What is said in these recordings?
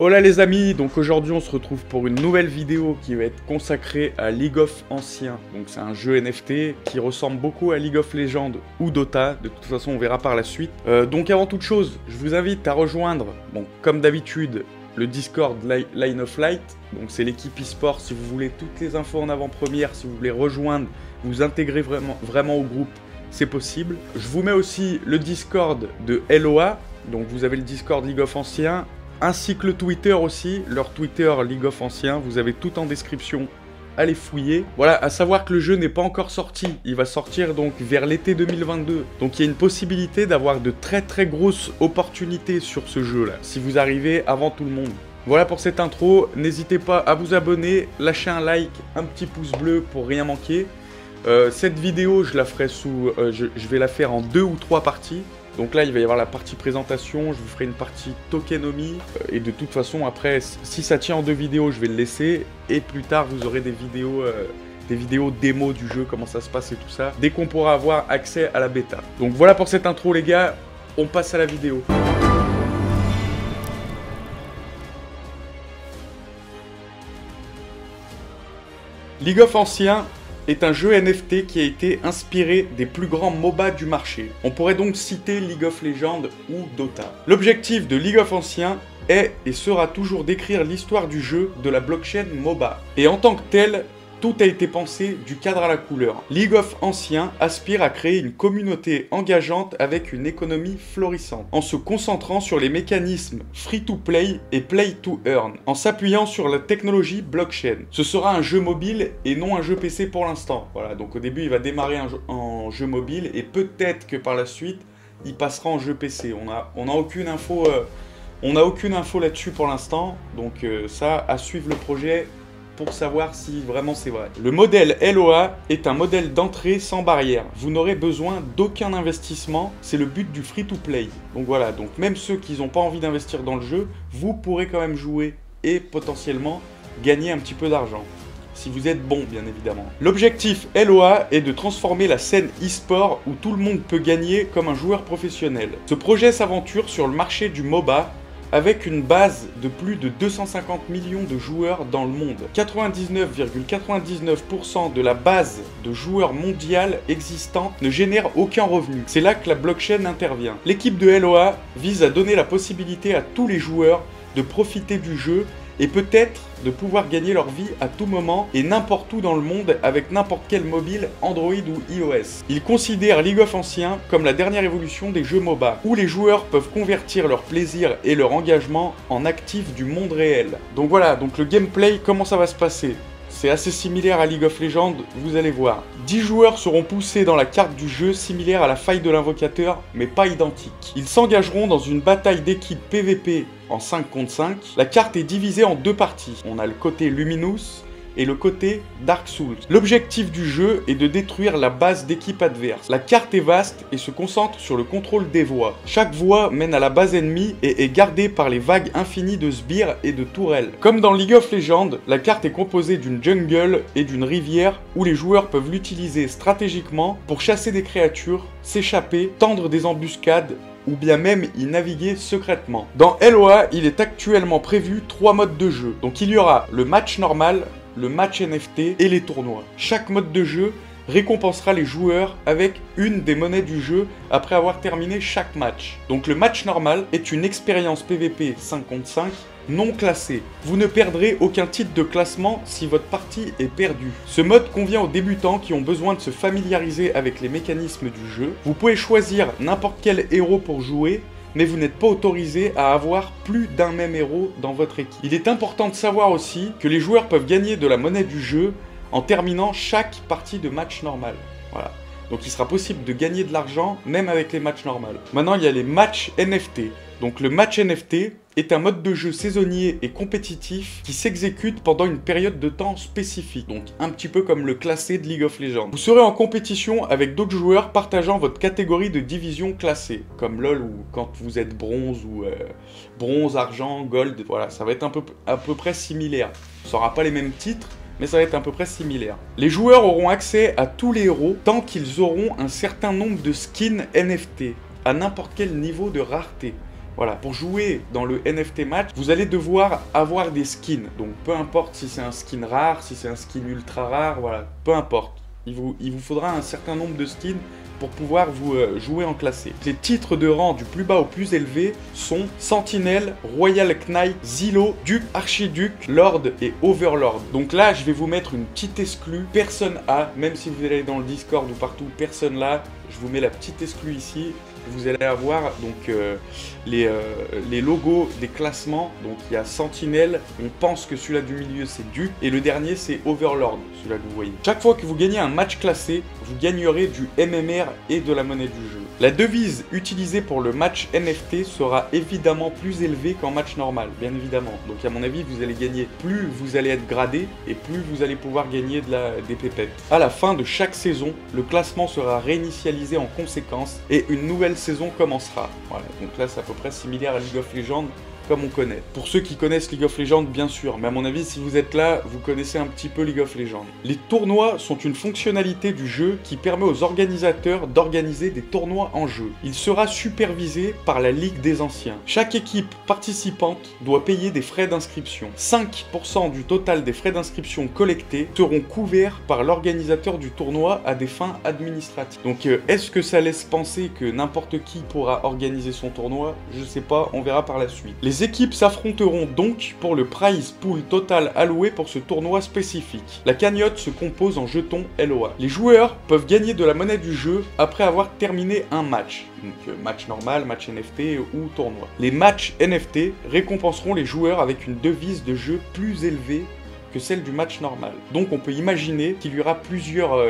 Hola les amis, donc aujourd'hui on se retrouve pour une nouvelle vidéo qui va être consacrée à League of Anciens. Donc c'est un jeu NFT qui ressemble beaucoup à League of Legends ou Dota, de toute façon on verra par la suite. Donc avant toute chose, je vous invite à rejoindre, bon, comme d'habitude, le Discord Line of Light. Donc c'est l'équipe e-sport, si vous voulez toutes les infos en avant-première, si vous voulez rejoindre, vous intégrer vraiment au groupe, c'est possible. Je vous mets aussi le Discord de LOA, donc vous avez le Discord League of Anciens, ainsi que le Twitter aussi, leur Twitter League of Anciens, vous avez tout en description, allez fouiller. Voilà, à savoir que le jeu n'est pas encore sorti, il va sortir donc vers l'été 2022. Donc il y a une possibilité d'avoir de très grosses opportunités sur ce jeu-là, si vous arrivez avant tout le monde. Voilà pour cette intro, n'hésitez pas à vous abonner, lâcher un like, un petit pouce bleu pour rien manquer. Cette vidéo, je la ferai je vais la faire en 2 ou 3 parties. Donc là, il va y avoir la partie présentation, je vous ferai une partie tokenomie. Et de toute façon, après, si ça tient en 2 vidéos, je vais le laisser. Et plus tard, vous aurez des vidéos démo du jeu, comment ça se passe et tout ça. Dès qu'on pourra avoir accès à la bêta. Donc voilà pour cette intro, les gars. On passe à la vidéo. League of Anciens est un jeu NFT qui a été inspiré des plus grands MOBA du marché. On pourrait donc citer League of Legends ou Dota. L'objectif de League of Anciens est et sera toujours d'écrire l'histoire du jeu de la blockchain MOBA. Et en tant que tel, tout a été pensé du cadre à la couleur. League of Anciens aspire à créer une communauté engageante avec une économie florissante, en se concentrant sur les mécanismes free-to-play et play-to-earn, en s'appuyant sur la technologie blockchain. Ce sera un jeu mobile et non un jeu PC pour l'instant. Voilà, donc au début il va démarrer en jeu mobile et peut-être que par la suite il passera en jeu PC. On n'a aucune info, là-dessus pour l'instant, donc ça, à suivre le projet pour savoir si vraiment c'est vrai. Le modèle LOA est un modèle d'entrée sans barrière. Vous n'aurez besoin d'aucun investissement, c'est le but du free-to-play. Donc voilà, donc même ceux qui n'ont pas envie d'investir dans le jeu, vous pourrez quand même jouer et potentiellement gagner un petit peu d'argent. Si vous êtes bon, bien évidemment. L'objectif LOA est de transformer la scène e-sport où tout le monde peut gagner comme un joueur professionnel. Ce projet s'aventure sur le marché du MOBA, avec une base de plus de 250 millions de joueurs dans le monde. 99,99% de la base de joueurs mondiale existante ne génère aucun revenu. C'est là que la blockchain intervient. L'équipe de LOA vise à donner la possibilité à tous les joueurs de profiter du jeu et peut-être de pouvoir gagner leur vie à tout moment et n'importe où dans le monde avec n'importe quel mobile, Android ou iOS. Ils considèrent League of Anciens comme la dernière évolution des jeux MOBA, où les joueurs peuvent convertir leur plaisir et leur engagement en actifs du monde réel. Donc voilà, donc le gameplay, comment ça va se passer ? C'est assez similaire à League of Legends, vous allez voir. 10 joueurs seront poussés dans la carte du jeu similaire à la faille de l'invocateur, mais pas identique. Ils s'engageront dans une bataille d'équipe PVP en 5 contre 5. La carte est divisée en 2 parties. On a le côté Luminous et le côté Dark Souls. L'objectif du jeu est de détruire la base d'équipe adverse. La carte est vaste et se concentre sur le contrôle des voies. Chaque voie mène à la base ennemie et est gardée par les vagues infinies de sbires et de tourelles. Comme dans League of Legends, la carte est composée d'une jungle et d'une rivière où les joueurs peuvent l'utiliser stratégiquement pour chasser des créatures, s'échapper, tendre des embuscades ou bien même y naviguer secrètement. Dans LOA, il est actuellement prévu 3 modes de jeu. Donc il y aura le match normal, le match NFT et les tournois. Chaque mode de jeu récompensera les joueurs avec une des monnaies du jeu après avoir terminé chaque match. Donc le match normal est une expérience PVP 5 contre 5 non classée. Vous ne perdrez aucun titre de classement si votre partie est perdue. Ce mode convient aux débutants qui ont besoin de se familiariser avec les mécanismes du jeu. Vous pouvez choisir n'importe quel héros pour jouer, mais vous n'êtes pas autorisé à avoir plus d'un même héros dans votre équipe. Il est important de savoir aussi que les joueurs peuvent gagner de la monnaie du jeu en terminant chaque partie de match normal. Voilà. Donc il sera possible de gagner de l'argent même avec les matchs normaux. Maintenant il y a les matchs NFT. Donc le match NFT est un mode de jeu saisonnier et compétitif qui s'exécute pendant une période de temps spécifique, donc un petit peu comme le classé de League of Legends. Vous serez en compétition avec d'autres joueurs partageant votre catégorie de division classée, comme LoL ou quand vous êtes bronze ou bronze, argent, gold, voilà, ça va être à peu près similaire. Ça n'aura pas les mêmes titres, mais ça va être à peu près similaire. Les joueurs auront accès à tous les héros tant qu'ils auront un certain nombre de skins NFT, à n'importe quel niveau de rareté. Voilà, pour jouer dans le NFT match, vous allez devoir avoir des skins. Donc peu importe si c'est un skin rare, si c'est un skin ultra rare, voilà, peu importe. Il vous faudra un certain nombre de skins pour pouvoir vous jouer en classé. Les titres de rang du plus bas au plus élevé sont Sentinelle, Royal Knight, Zilo, Duc, Archiduc, Lord et Overlord. Donc là, je vais vous mettre une petite exclue. Personne A, même si vous allez dans le Discord ou partout, personne là. Je vous mets la petite exclue ici. Vous allez avoir donc les logos des classements. Donc il y a Sentinelle, on pense que celui-là du milieu c'est Duc et le dernier c'est Overlord, celui-là que vous voyez. Chaque fois que vous gagnez un match classé, vous gagnerez du MMR et de la monnaie du jeu. La devise utilisée pour le match NFT sera évidemment plus élevée qu'en match normal, bien évidemment. Donc à mon avis, vous allez gagner, plus vous allez être gradé et plus vous allez pouvoir gagner des pépettes. À la fin de chaque saison, le classement sera réinitialisé en conséquence et une nouvelle saison commencera. Voilà, donc là c'est à peu près similaire à League of Legends comme on connaît. Pour ceux qui connaissent League of Legends, bien sûr, mais à mon avis, si vous êtes là, vous connaissez un petit peu League of Legends. Les tournois sont une fonctionnalité du jeu qui permet aux organisateurs d'organiser des tournois en jeu. Il sera supervisé par la Ligue des Anciens. Chaque équipe participante doit payer des frais d'inscription. 5% du total des frais d'inscription collectés seront couverts par l'organisateur du tournoi à des fins administratives. Donc, est-ce que ça laisse penser que n'importe qui pourra organiser son tournoi? Je sais pas, on verra par la suite. Les équipes s'affronteront donc pour le prize pool total alloué pour ce tournoi spécifique. La cagnotte se compose en jetons LOA. Les joueurs peuvent gagner de la monnaie du jeu après avoir terminé un match. Donc match normal, match NFT ou tournoi. Les matchs NFT récompenseront les joueurs avec une devise de jeu plus élevée que celle du match normal. Donc on peut imaginer qu'il y aura plusieurs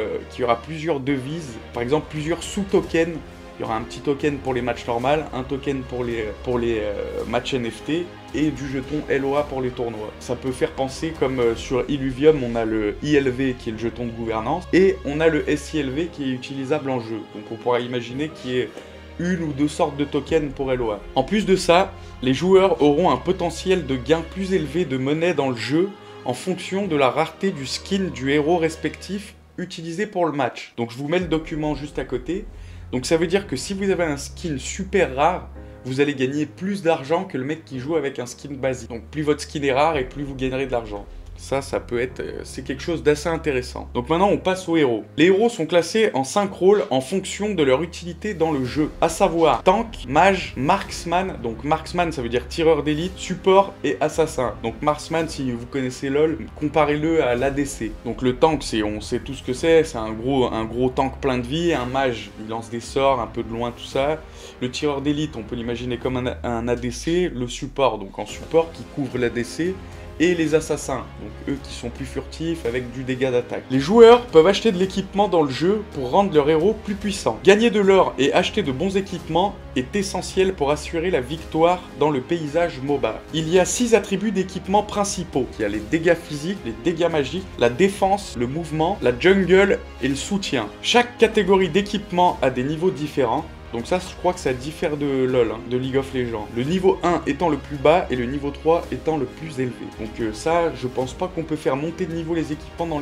devises, par exemple plusieurs sous-tokens. Il y aura un petit token pour les matchs normaux, un token pour les matchs NFT et du jeton LOA pour les tournois. Ça peut faire penser comme sur Illuvium, on a le ILV qui est le jeton de gouvernance et on a le SILV qui est utilisable en jeu. Donc on pourra imaginer qu'il y ait une ou deux sortes de tokens pour LOA. En plus de ça, les joueurs auront un potentiel de gain plus élevé de monnaie dans le jeu en fonction de la rareté du skin du héros respectif utilisé pour le match. Donc je vous mets le document juste à côté. Donc ça veut dire que si vous avez un skin super rare, vous allez gagner plus d'argent que le mec qui joue avec un skin basique. Donc plus votre skin est rare et plus vous gagnerez de l'argent. Ça peut être... c'est quelque chose d'assez intéressant. Donc maintenant, on passe aux héros. Les héros sont classés en 5 rôles en fonction de leur utilité dans le jeu. À savoir, tank, mage, marksman. Donc marksman, ça veut dire tireur d'élite, support et assassin. Donc marksman, si vous connaissez LoL, comparez-le à l'ADC. Donc le tank, on sait tout ce que c'est. C'est un gros tank plein de vie. Un mage, il lance des sorts un peu de loin, tout ça. Le tireur d'élite, on peut l'imaginer comme un ADC. Le support, donc en support, qui couvre l'ADC. Et les assassins, donc eux qui sont plus furtifs avec du dégât d'attaque. Les joueurs peuvent acheter de l'équipement dans le jeu pour rendre leur héros plus puissant. Gagner de l'or et acheter de bons équipements est essentiel pour assurer la victoire dans le paysage MOBA. Il y a 6 attributs d'équipement principaux. Il y a les dégâts physiques, les dégâts magiques, la défense, le mouvement, la jungle et le soutien. Chaque catégorie d'équipement a des niveaux différents. Donc ça, je crois que ça diffère de LoL, de League of Legends. Le niveau 1 étant le plus bas et le niveau 3 étant le plus élevé. Donc ça, je pense pas qu'on peut faire monter de niveau les équipements dans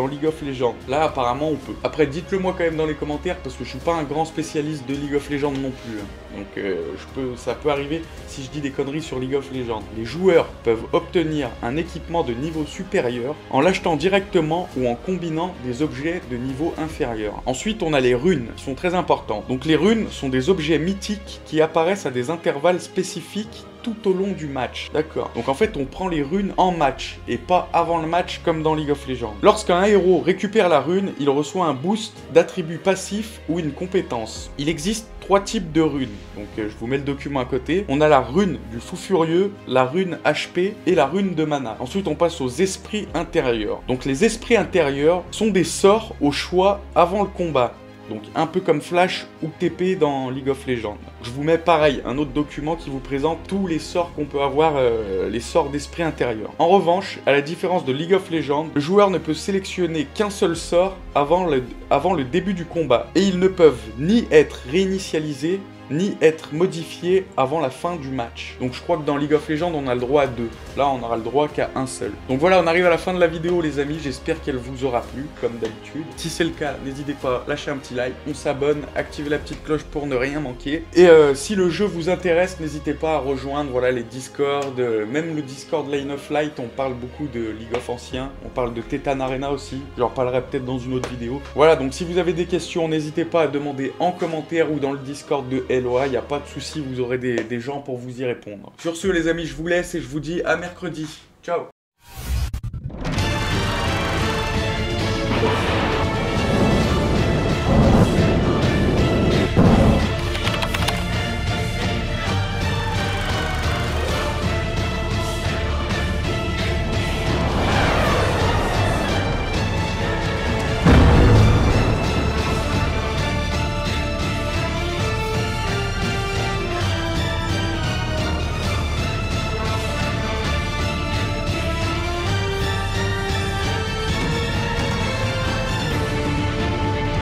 League of Legends. Là, apparemment, on peut. Après, dites-le moi quand même dans les commentaires, parce que je suis pas un grand spécialiste de League of Legends non plus. Donc ça peut arriver si je dis des conneries sur League of Legends. Les joueurs peuvent obtenir un équipement de niveau supérieur en l'achetant directement ou en combinant des objets de niveau inférieur. Ensuite, on a les runes, qui sont très importants. Donc les runes sont des objets mythiques qui apparaissent à des intervalles spécifiques tout au long du match. D'accord. Donc en fait, on prend les runes en match et pas avant le match comme dans League of Legends. Lorsqu'un héros récupère la rune, il reçoit un boost d'attribut passif ou une compétence. Il existe 3 types de runes. Donc je vous mets le document à côté. On a la rune du fou furieux, la rune HP et la rune de mana. Ensuite, on passe aux esprits intérieurs. Donc les esprits intérieurs sont des sorts au choix avant le combat. Donc un peu comme Flash ou TP dans League of Legends. Je vous mets pareil, un autre document qui vous présente tous les sorts qu'on peut avoir, les sorts d'esprit intérieur. En revanche, à la différence de League of Legends, le joueur ne peut sélectionner qu'un seul sort avant le début du combat. Et ils ne peuvent ni être réinitialisés, ni être modifiés avant la fin du match. Donc je crois que dans League of Legends, on a le droit à 2. Là, on aura le droit qu'à un seul. Donc voilà, on arrive à la fin de la vidéo, les amis. J'espère qu'elle vous aura plu, comme d'habitude. Si c'est le cas, n'hésitez pas à lâcher un petit like, on s'abonne, activez la petite cloche pour ne rien manquer. Et si le jeu vous intéresse, n'hésitez pas à rejoindre voilà, les Discord, même le Discord Lane of Light, on parle beaucoup de League of Anciens, on parle de Titan Arena aussi, j'en parlerai peut-être dans une autre vidéo. Voilà, donc si vous avez des questions, n'hésitez pas à demander en commentaire ou dans le Discord de LOA, il n'y a pas de souci, vous aurez des gens pour vous y répondre. Sur ce les amis, je vous laisse et je vous dis à mercredi. Ciao.